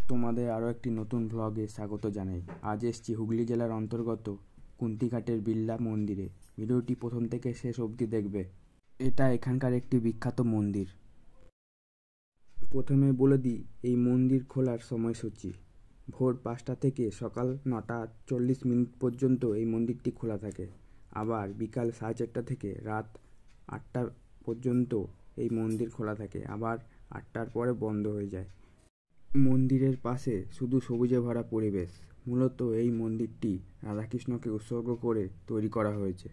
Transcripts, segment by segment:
তোমাদের আরও একটি নতুন ভ্লগে স্বাগত জানাই। আজ এসেছি হুগলি জেলার অন্তর্গত কুন্তিঘাটের বিড়লা মন্দিরে। ভিডিওটি প্রথম থেকে শেষ অবধি দেখবে। এটা এখানকার একটি বিখ্যাত মন্দির। প্রথমে বলে দিই এই মন্দির খোলার সময়সূচি। ভোর 5টা থেকে সকাল 9:40 পর্যন্ত এই মন্দিরটি খোলা থাকে। আবার বিকাল 4:30 থেকে রাত 8টা পর্যন্ত এই মন্দির খোলা থাকে। আবার 8টার পরে বন্ধ হয়ে যায়। মন্দিরের পাশে শুধু সবুজে ভরা পরিবেশ। মূলত এই মন্দিরটি রাধাকৃষ্ণকে উৎসর্গ করে তৈরি করা হয়েছে।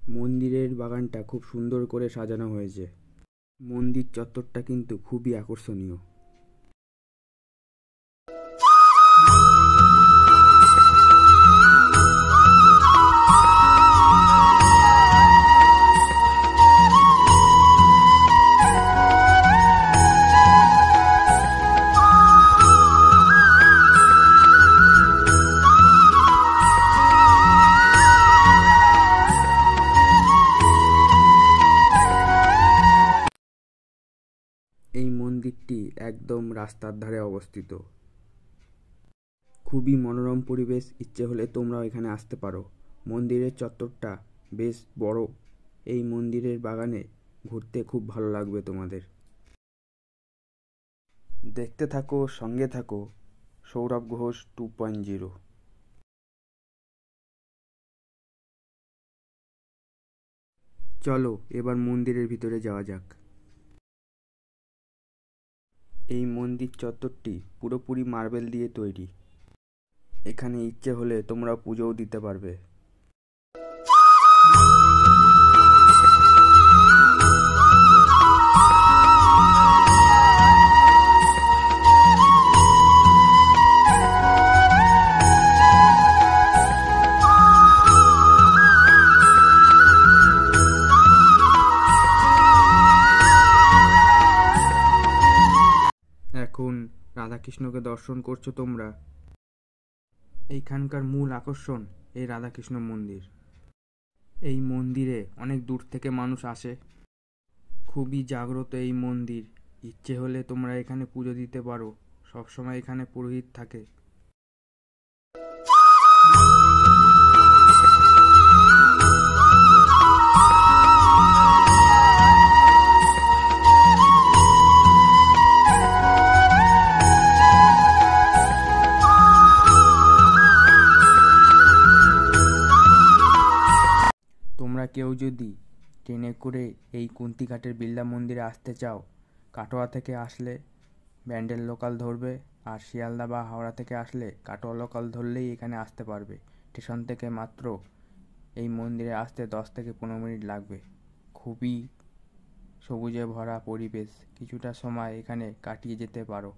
মন্দিরের বাগানটা খুব সুন্দর করে সাজানো হয়েছে। মন্দির চত্বরটা কিন্তু খুবই আকর্ষণীয়। এই মন্দিরটি একদম রাস্তার ধারে অবস্থিত। খুবই মনোরম পরিবেশ। ইচ্ছে হলে তোমরাও এখানে আসতে পারো। মন্দিরের চত্বরটা বেশ বড়। এই মন্দিরের বাগানে ঘুরতে খুব ভালো লাগবে তোমাদের। দেখতে থাকো, সঙ্গে থাকো। সৌরভ ঘোষ 2.0। চলো এবার মন্দিরের ভিতরে যাওয়া যাক। এই মন্দির চত্বরটি পুরোপুরি মার্বেল দিয়ে তৈরি। এখানে ইচ্ছে হলে তোমরা পুজোও দিতে পারবে। এখন রাধাকৃষ্ণকে দর্শন করছো তোমরা। এইখানকার মূল আকর্ষণ এই রাধাকৃষ্ণ মন্দির। এই মন্দিরে অনেক দূর থেকে মানুষ আসে। খুবই জাগ্রত এই মন্দির। ইচ্ছে হলে তোমরা এখানে পুজো দিতে পারো। সবসময় এখানে পুরোহিত থাকে। তোমরা কেউ যদি ট্রেনে করে এই কুন্তিঘাটের বিড়লা মন্দিরে আসতে চাও, কাটোয়া থেকে আসলে ব্যান্ডেল লোকাল ধরবে। আর শিয়ালদা বা হাওড়া থেকে আসলে কাটোয়া লোকাল ধরলেই এখানে আসতে পারবে। স্টেশন থেকে মাত্র এই মন্দিরে আসতে 10 থেকে 15 মিনিট লাগবে। খুবই সবুজে ভরা পরিবেশ। কিছুটা সময় এখানে কাটিয়ে যেতে পারো।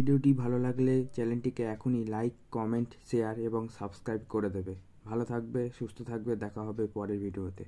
ভিডিওটি ভালো লাগলে চ্যানেলটিকে এখনই লাইক, কমেন্ট, শেয়ার এবং সাবস্ক্রাইব করে দেবে। ভালো থাকবে, সুস্থ থাকবে, দেখা হবে পরের ভিডিওতে।